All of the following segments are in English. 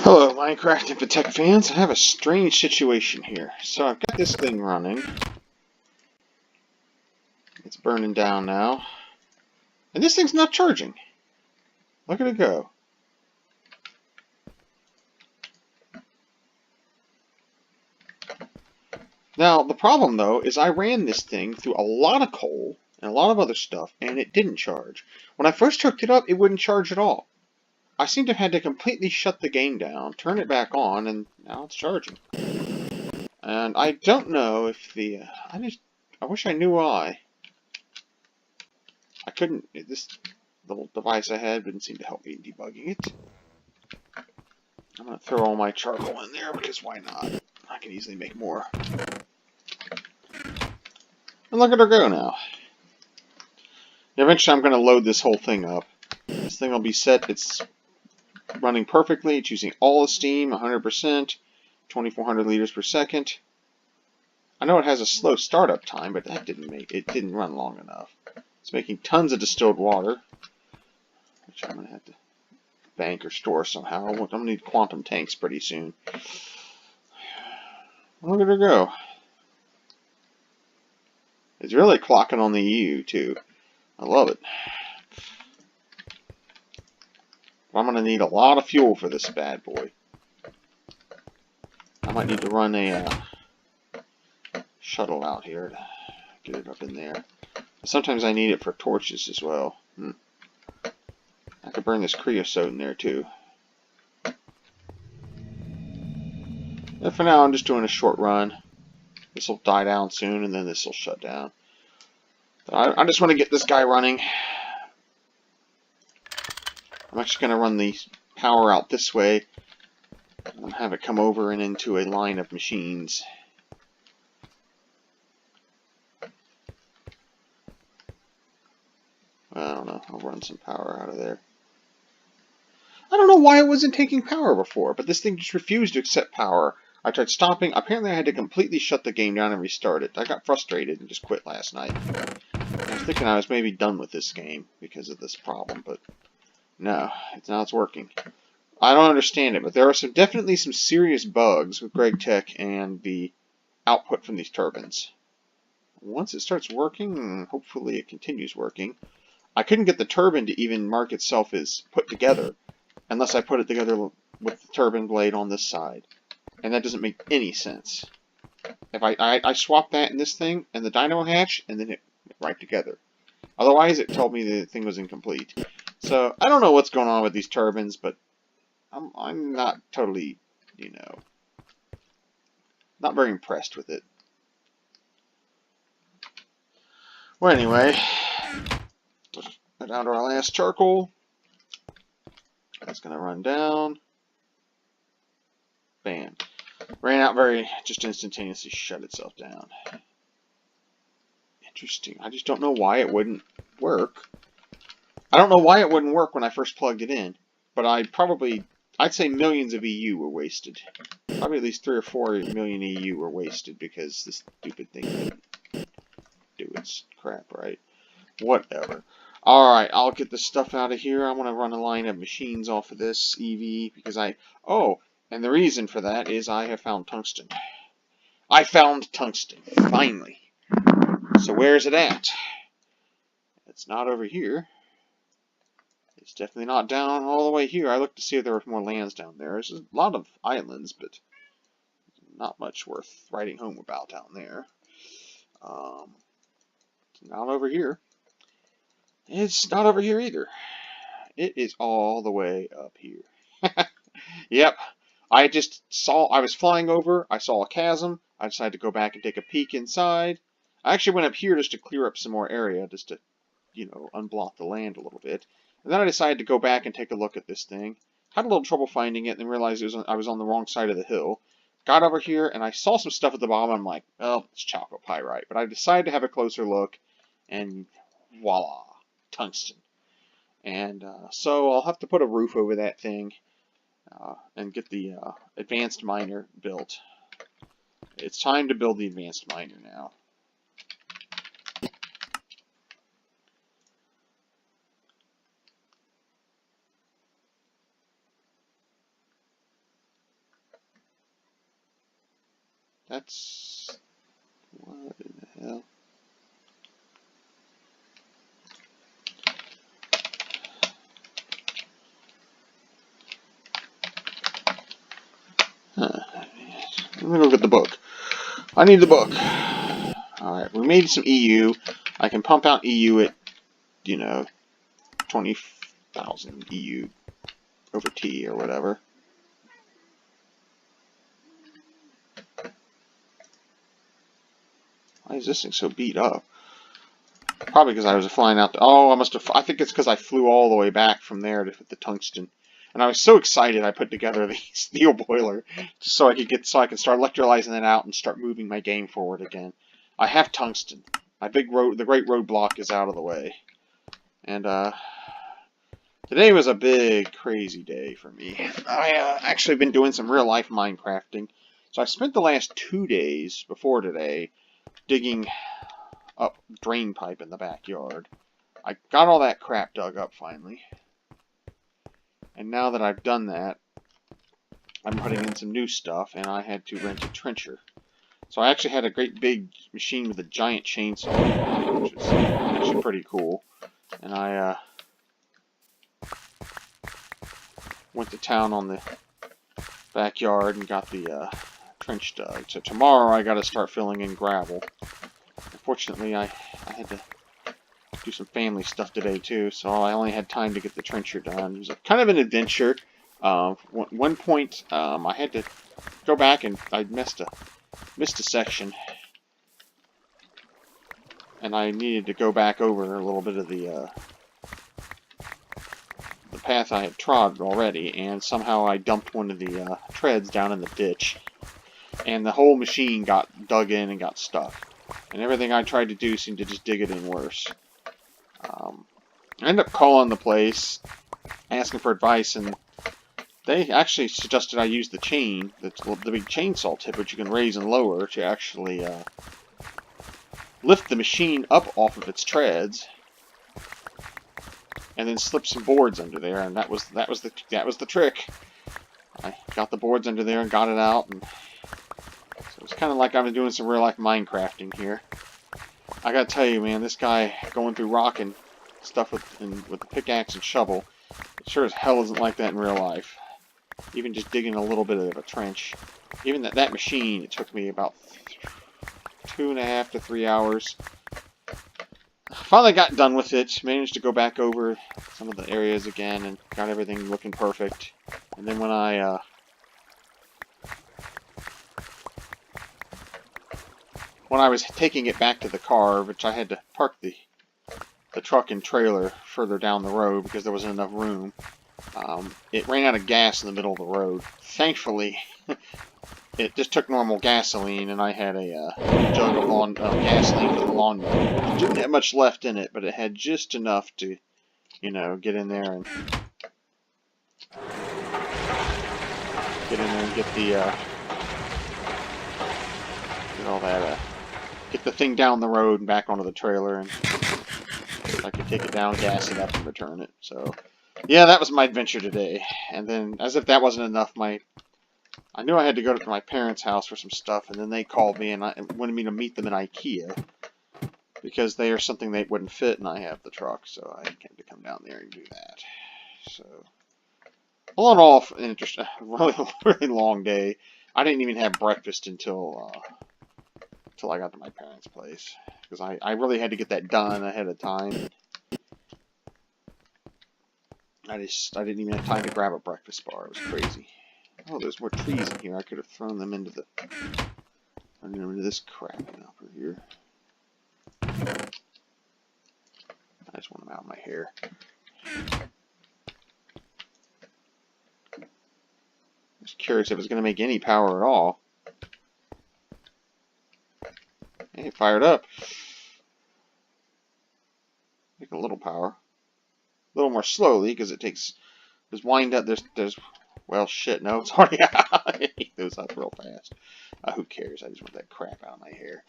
Hello, Minecraft Infitech fans. I have a strange situation here. So I've got this thing running. It's burning down now. And this thing's not charging. Look at it go. Now, the problem, though, is I ran this thing through a lot of coal and a lot of other stuff, and it didn't charge. When I first hooked it up, it wouldn't charge at all. I seem to have had to completely shut the game down, turn it back on, and now it's charging. And I don't know if the... I wish I knew why. I couldn't... This little device I had didn't seem to help me in debugging it. I'm going to throw all my charcoal in there, because why not? I can easily make more. And look at her go now. Eventually I'm going to load this whole thing up. This thing will be set. It's running perfectly. It's using all the steam, 100%, 2400 liters per second. I know it has a slow startup time, but that didn't run long enough. It's making tons of distilled water, which I'm going to have to bank or store somehow. I'm going to need quantum tanks pretty soon. Look at her go. It's really clocking on the EU, too. I love it. I'm going to need a lot of fuel for this bad boy. I might need to run a shuttle out here to get it up in there. Sometimes I need it for torches as well. I could burn this creosote in there, too. And for now, I'm just doing a short run. This will die down soon, and then this will shut down. But I just want to get this guy running. I'm actually going to run the power out this way and have it come over and into a line of machines. I don't know. I'll run some power out of there. I don't know why it wasn't taking power before, but this thing just refused to accept power. I tried stopping. Apparently I had to completely shut the game down and restart it. I got frustrated and just quit last night. I was thinking I was maybe done with this game because of this problem, but no, now it's working. I don't understand it, but there are definitely some serious bugs with GregTech and the output from these turbines. Once it starts working, hopefully it continues working. I couldn't get the turbine to even mark itself as put together unless I put it together with the turbine blade on this side. And that doesn't make any sense. If I swapped that in this thing and the dynamo hatch, and then it right together. Otherwise, it told me the thing was incomplete. So I don't know what's going on with these turbines, but I'm not totally, not very impressed with it. Well, anyway, put down to our last charcoal. That's going to run down. Bam. Ran out just instantaneously shut itself down. Interesting. I just don't know why it wouldn't work. I don't know why it wouldn't work when I first plugged it in, but I'd say millions of EU were wasted. Probably at least 3 or 4 million EU were wasted because this stupid thing didn't do its crap right. Whatever. Alright, I'll get this stuff out of here. I want to run a line of machines off of this EV because and the reason for that is I have found tungsten. I found tungsten, finally. So where's it at? It's not over here. It's definitely not down all the way here. I looked to see if there were more lands down there. There's a lot of islands, but not much worth writing home about down there. It's not over here. It's not over here either. It is all the way up here. Yep. I was flying over, I saw a chasm, I decided to go back and take a peek inside. I actually went up here just to clear up some more area, just to, unblock the land a little bit. And then I decided to go back and take a look at this thing. Had a little trouble finding it, and then realized I was on the wrong side of the hill. Got over here, and I saw some stuff at the bottom. I'm like, well, it's chalcopyrite. But I decided to have a closer look, and voila, tungsten. And so I'll have to put a roof over that thing. And get the advanced miner built. It's time to build the advanced miner now. That's... what in the hell? Huh. Let me go get the book. I need the book. Alright, we made some EU. I can pump out EU at, 20,000 EU over T or whatever. Why is this thing so beat up? Probably because I was flying out. I think it's because I flew all the way back from there to the tungsten. And I was so excited I put together the steel boiler just so I can start electrolyzing it out and start moving my game forward again. I have tungsten. The great roadblock is out of the way. And today was a big, crazy day for me. I actually been doing some real life Minecrafting. So I spent the last 2 days before today digging up drain pipe in the backyard. I got all that crap dug up finally. And now that I've done that, I'm putting in some new stuff, and I had to rent a trencher. So I actually had a great big machine with a giant chainsaw, which is actually pretty cool. And I went to town on the backyard and got the trench dug. So tomorrow I got to start filling in gravel. Unfortunately, I had to do some family stuff today too, so I only had time to get the trencher done. It was kind of an adventure. One point, I had to go back and I missed a section, and I needed to go back over a little bit of the path I had trod already, and somehow I dumped one of the treads down in the ditch, and the whole machine got dug in and got stuck. And everything I tried to do seemed to just dig it in worse. I ended up calling the place, asking for advice, and they actually suggested I use the chain, the big chainsaw tip, which you can raise and lower to actually lift the machine up off of its treads, and then slip some boards under there, and that was the trick. I got the boards under there and got it out, and so it's kind of like I've been doing some real life Minecrafting here. I gotta tell you, man, this guy going through rock and stuff with the pickaxe and shovel, it sure as hell isn't like that in real life. Even just digging a little bit of a trench. Even that machine, it took me about 2.5 to 3 hours. Finally got done with it, managed to go back over some of the areas again and got everything looking perfect. And then when I was taking it back to the car, which I had to park the truck and trailer further down the road because there wasn't enough room, it ran out of gas in the middle of the road. Thankfully, it just took normal gasoline, and I had a jug of gasoline for the lawnmower. It didn't have much left in it, but it had just enough to, get in there and get get the thing down the road and back onto the trailer, and I could take it down, gas it up, and return it. So, yeah, that was my adventure today. And then, as if that wasn't enough, I knew I had to go to my parents' house for some stuff, and then they called me and wanted me to meet them in IKEA because they are something they wouldn't fit, and I have the truck, so I had to come down there and do that. So, all in all, an interesting, really, really long day. I didn't even have breakfast until I got to my parents' place, because I really had to get that done ahead of time. I didn't even have time to grab a breakfast bar. It was crazy. Oh, there's more trees in here. I could have thrown them into this crap over here. I just want them out of my hair. I was curious if it was going to make any power at all. Hey, it fired up. Make a little power. A little more slowly because it takes. There's wind up. There's. Well, shit. No, it's already out. It goes up real fast. Who cares? I just want that crap out of my hair.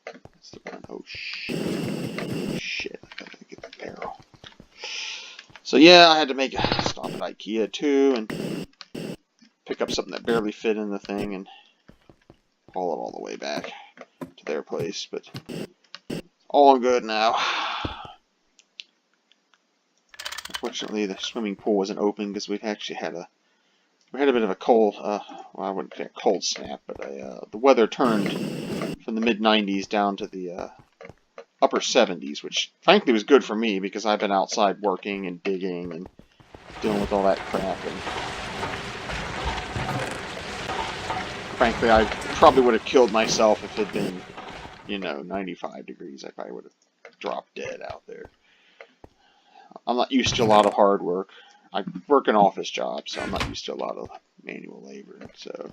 That's the one. Oh shit! I gotta get the barrel. So yeah, I had to make a stop at IKEA too and pick up something that barely fit in the thing and haul it all the way back to their place. But all good now. Unfortunately, the swimming pool wasn't open because we actually had a bit of a cold. Well, I wouldn't say a cold snap, but the weather turned from the mid-90s down to the upper 70s, which frankly was good for me because I've been outside working and digging and dealing with all that crap. And frankly, I probably would have killed myself if it had been, 95 degrees. I probably would have dropped dead out there. I'm not used to a lot of hard work. I work an office job, so I'm not used to a lot of manual labor. So,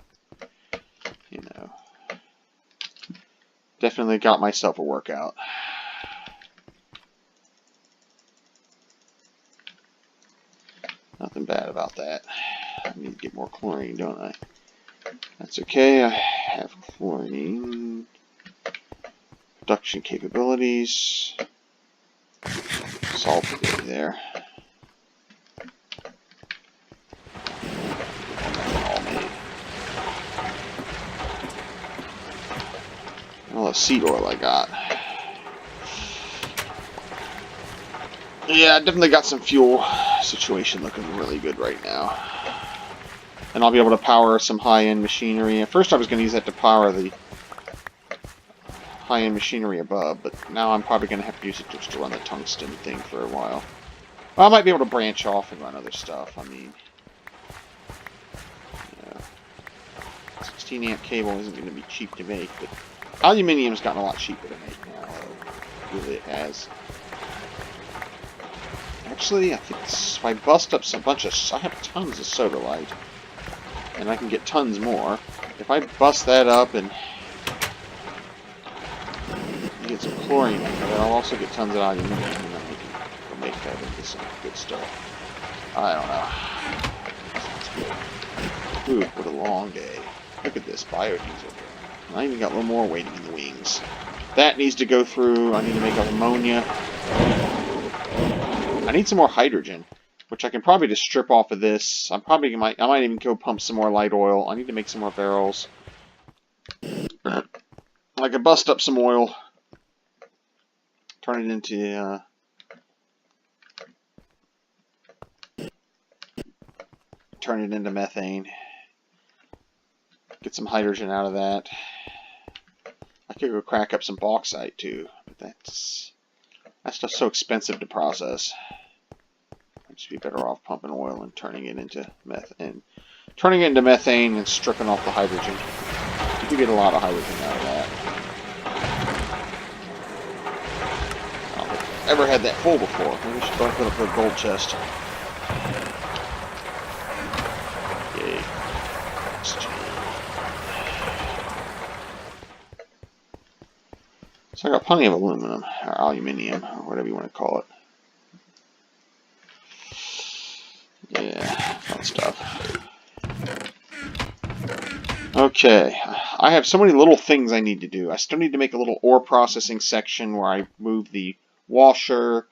definitely got myself a workout. Nothing bad about that. I need to get more chlorine, don't I? That's okay. I have chlorine. Production capabilities. Salt there. All the seed oil I got. Yeah, I definitely got some fuel situation looking really good right now. And I'll be able to power some high-end machinery. At first I was going to use that to power the high-end machinery above, but now I'm probably going to have to use it just to run the tungsten thing for a while. Well, I might be able to branch off and run other stuff. I mean, 16 amp cable isn't going to be cheap to make, but aluminium's gotten a lot cheaper to make now. Really it has. Actually, I think if I bust up some bunch of... I have tons of soda light, and I can get tons more. If I bust that up and get some chlorine in it, I'll also get tons of aluminium, and then we can make that into some good stuff. I don't know. Ooh, what a long day. Look at this biodiesel. I even got a little more waiting in the wings. That needs to go through. I need to make up ammonia. I need some more hydrogen, which I can probably just strip off of this. I might even go pump some more light oil. I need to make some more barrels. I can bust up some oil, turn it into methane. Get some hydrogen out of that. I could go crack up some bauxite too, but that stuff's so expensive to process. I'd just be better off pumping oil and turning it into methane. Turning it into methane and stripping off the hydrogen. You can get a lot of hydrogen out of that. I don't think I've ever had that full before. Maybe we should go put up the gold chest. Yay. So I got plenty of aluminum, or aluminium, or whatever you want to call it. Yeah, fun stuff. Okay, I have so many little things I need to do. I still need to make a little ore processing section where I move the washer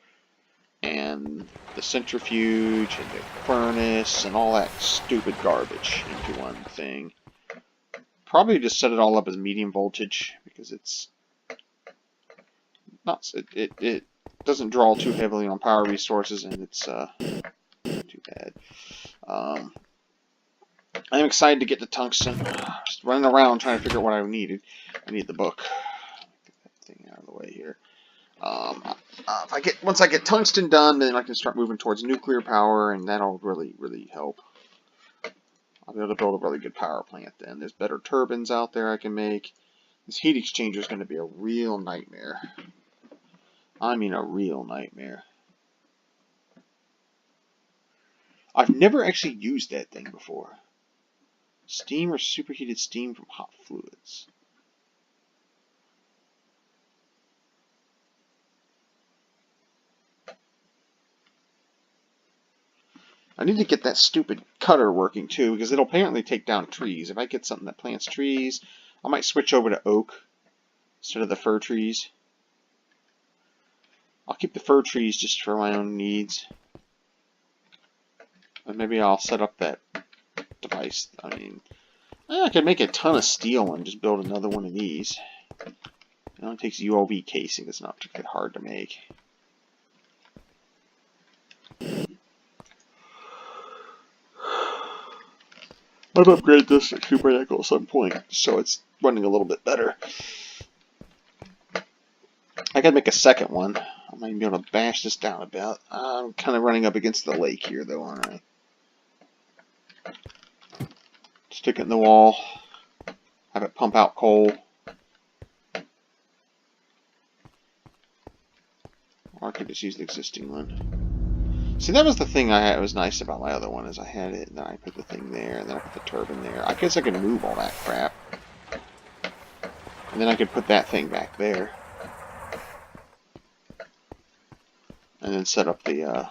and the centrifuge and the furnace and all that stupid garbage into one thing. Probably just set it all up as medium voltage because it's not it doesn't draw too heavily on power resources, and it's too bad. I'm excited to get the tungsten. Just running around trying to figure out what I needed. I need the book. Get that thing out of the way here. Once I get tungsten done, then I can start moving towards nuclear power, and that'll really help. I'll be able to build a really good power plant then. There's better turbines out there I can make. This heat exchanger is going to be a real nightmare. I mean a real nightmare. I've never actually used that thing before. Steam or superheated steam from hot fluids. I need to get that stupid cutter working too, because it'll apparently take down trees. If I get something that plants trees, I might switch over to oak instead of the fir trees. I'll keep the fir trees just for my own needs. And maybe I'll set up that device. I mean, I could make a ton of steel and just build another one of these. It only takes ULV casing. It's not particularly hard to make. I'll upgrade this to Super Echo at some point, so it's running a little bit better. I gotta make a second one. I might be able to bash this down a bit. I'm kind of running up against the lake here, though, aren't I? Stick it in the wall. Have it pump out coal. Or I could just use the existing one. See, that was the thing I had. It was nice about my other one, is I had it, and then I put the thing there, and then I put the turbine there. I guess I could move all that crap. And then I could put that thing back there. And then set up the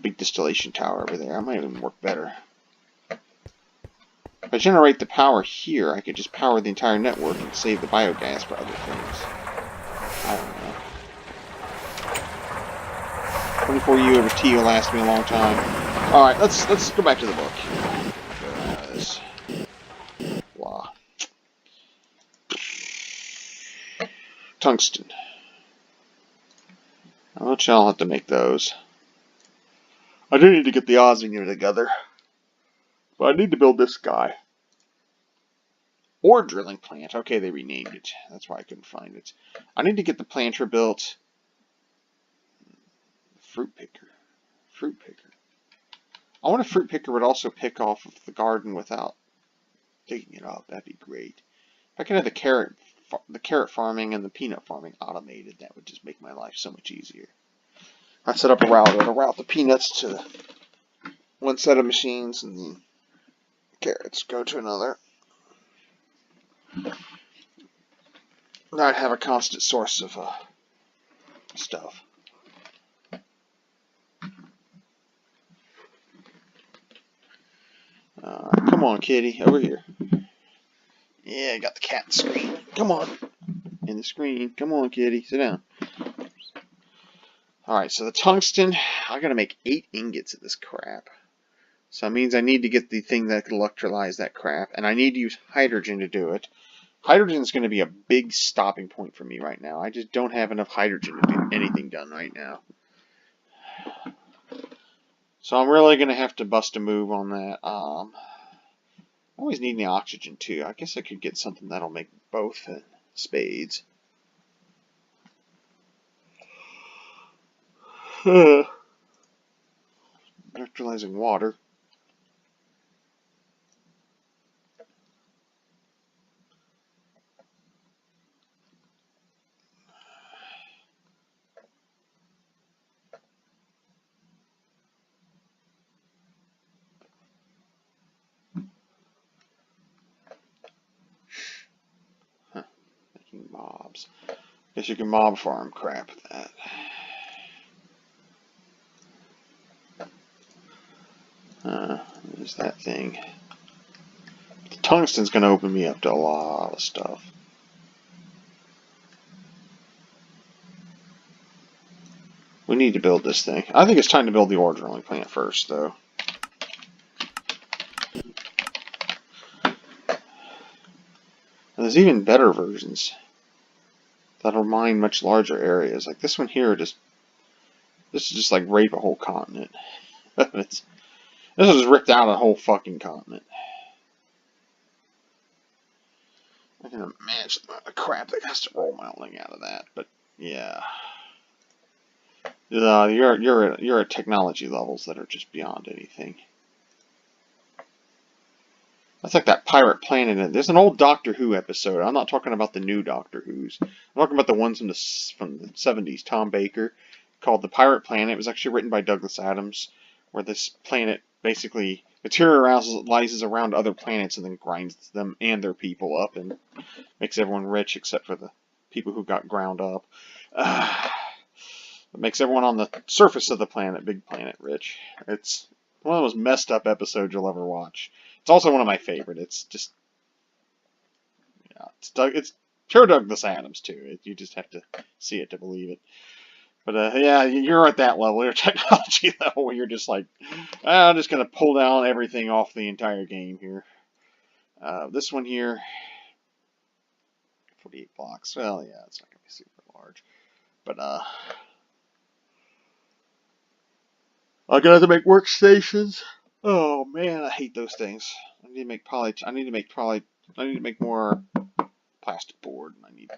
big distillation tower over there. That might even work better. If I generate the power here, I could just power the entire network and save the biogas for other things. I don't know. 24U over T will last me a long time. Alright, let's go back to the book. This. Blah. Tungsten. I'll have to make those. I do need to get the Osmium together. But I need to build this guy. Ore drilling plant. Okay, they renamed it. That's why I couldn't find it. I need to get the planter built. Fruit picker. Fruit picker. I want a fruit picker would also pick off of the garden without digging it up. That'd be great. If I could have the carrot farming and the peanut farming automated, that would just make my life so much easier. I'd set up a router to route the peanuts to one set of machines and the carrots go to another. Then I'd have a constant source of stuff. Come on, kitty, over here. Yeah, I got the cat in the screen. Come on. In the screen. Come on, kitty. Sit down. Alright, so the tungsten, I gotta make 8 ingots of this crap. So that means I need to get the thing that can electrolyze that crap, and I need to use hydrogen to do it. Hydrogen is going to be a big stopping point for me right now. I just don't have enough hydrogen to get anything done right now. So I'm really going to have to bust a move on that. I always need the oxygen too. I guess I could get something that'll make both spades. Electrolyzing water. Making mobs. Guess you can mob farm crap with that. There's that thing. The tungsten's going to open me up to a lot of stuff. We need to build this thing. I think it's time to build the ore drilling plant first, though. And there's even better versions that'll mine much larger areas. Like this one here, this is just like rape a whole continent. This has ripped out a whole fucking continent. I can imagine the crap that has to roll mounting out of that, but yeah. You're at technology levels that are just beyond anything. That's like that pirate planet. There's an old Doctor Who episode. I'm not talking about the new Doctor Who's. I'm talking about the ones from the 70s. Tom Baker, called The Pirate Planet. It was actually written by Douglas Adams, where this planet basically materializes around other planets and then grinds them and their people up and makes everyone rich except for the people who got ground up. It makes everyone on the surface of the planet, big planet, rich. It's one of the most messed up episodes you'll ever watch. It's also one of my favorite. It's just, yeah, it's pure Douglas Adams too. You just have to see it to believe it. But yeah, you're at that level, your technology level, where you're just like, I'm just gonna pull down everything off the entire game here. This one here, 48 blocks. Well, yeah, it's not gonna be super large, but I'm gonna have to make workstations. Oh man, I hate those things. I need to make I need to make more plastic board. I need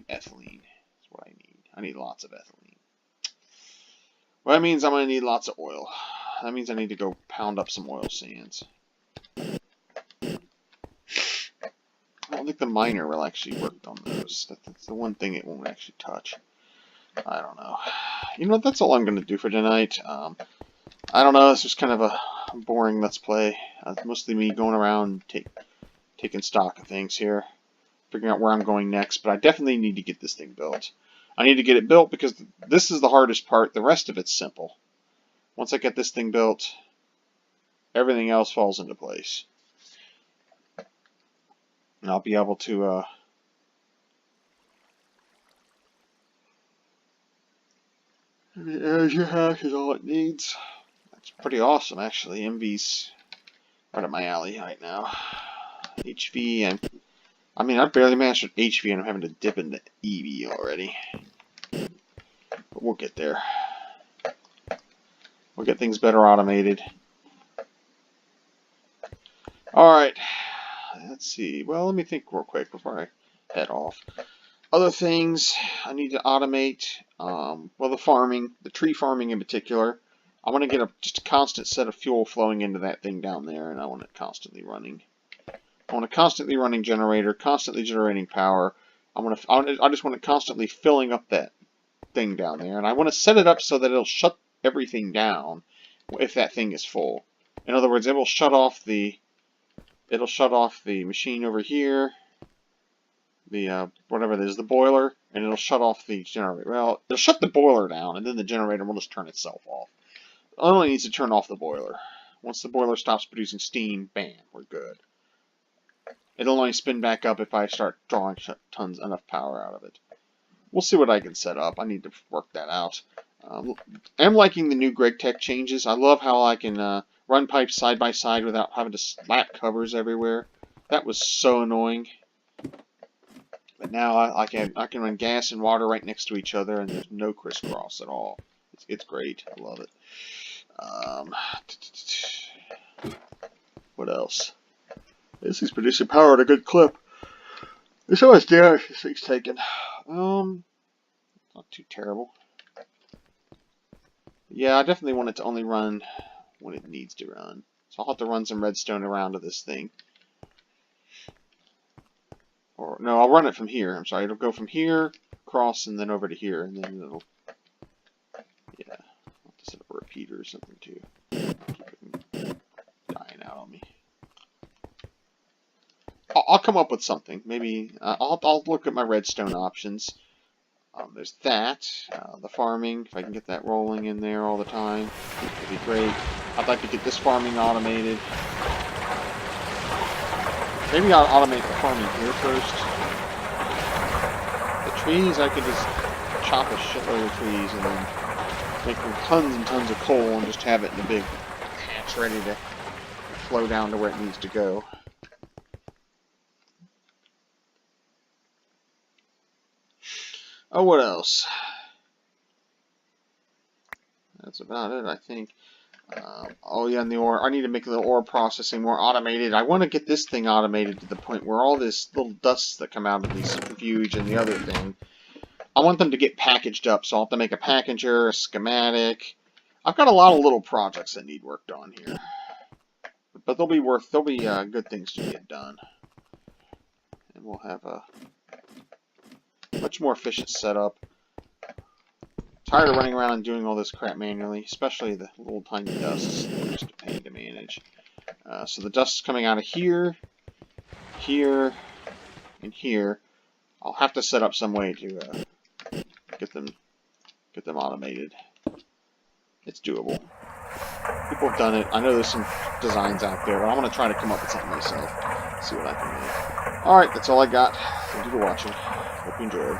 ethylene. That's what I need. I need lots of ethylene. Well, that means I'm gonna need lots of oil. That means I need to go pound up some oil sands. I don't think the miner will actually work on those. That's the one thing it won't actually touch. I don't know. You know what? That's all I'm gonna do for tonight. I don't know. It's just kind of a boring Let's Play. Mostly me going around taking stock of things here, figuring out where I'm going next. But I definitely need to get this thing built. I need to get it built because this is the hardest part. The rest of it's simple. Once I get this thing built, everything else falls into place. And I'll be able to the energy hack is all it needs. That's pretty awesome, actually. MV's right up my alley right now. HV, I mean, I've barely mastered HV and I'm having to dip into EV already. But we'll get there. We'll get things better automated. Alright. Let's see. Well, let me think real quick before I head off. Other things I need to automate. Well, the farming, the tree farming in particular. I want to get just a constant set of fuel flowing into that thing down there, and I want it constantly running. I want a constantly running generator, constantly generating power. I just want it constantly filling up that thing down there, and I want to set it up so that it'll shut everything down if that thing is full. In other words, it'll shut off the machine over here, the whatever it is, the boiler, and it'll shut off the generator. Well, it'll shut the boiler down, and then the generator will just turn itself off. It only needs to turn off the boiler. Once the boiler stops producing steam, bam, we're good. It'll only spin back up if I start drawing enough power out of it. We'll see what I can set up. I need to work that out. I'm liking the new GregTech changes. I love how I can run pipes side by side without having to slap covers everywhere. That was so annoying. But now I can run gas and water right next to each other, and there's no crisscross at all. It's great. I love it. What else? This thing's producing power at a good clip. There's so much damage this thing's taken. Not too terrible. Yeah, I definitely want it to only run when it needs to run. So I'll have to run some redstone around to this thing. Or, no, I'll run it from here. I'm sorry, it'll go from here, across, and then over to here, and then it'll... Yeah, I'll have to set up a repeater or something, too. Keep it from dying out on me. I'll come up with something. Maybe, I'll look at my redstone options. There's that, the farming, if I can get that rolling in there all the time, that'd be great. I'd like to get this farming automated. Maybe I'll automate the farming here first. The trees, I could just chop a shitload of trees and then make them tons and tons of coal and just have it in a big hatch ready to flow down to where it needs to go. Oh, what else? That's about it, I think. Oh yeah, and the ore. I need to make the ore processing more automated. I want to get this thing automated to the point where all this little dust that come out of the centrifuge and the other thing, I want them to get packaged up. So I'll have to make a packager, a schematic. I've got a lot of little projects that need worked on here, but they'll be good things to get done, and we'll have a much more efficient setup. Tired of running around and doing all this crap manually, especially the little tiny dusts. They're just a pain to manage. So the dust is coming out of here, here, and here. I'll have to set up some way to get them automated. It's doable. People have done it. I know there's some designs out there, but I'm going to try to come up with something myself. See what I can make. Alright, that's all I got. Thank you for watching. Hope you enjoyed.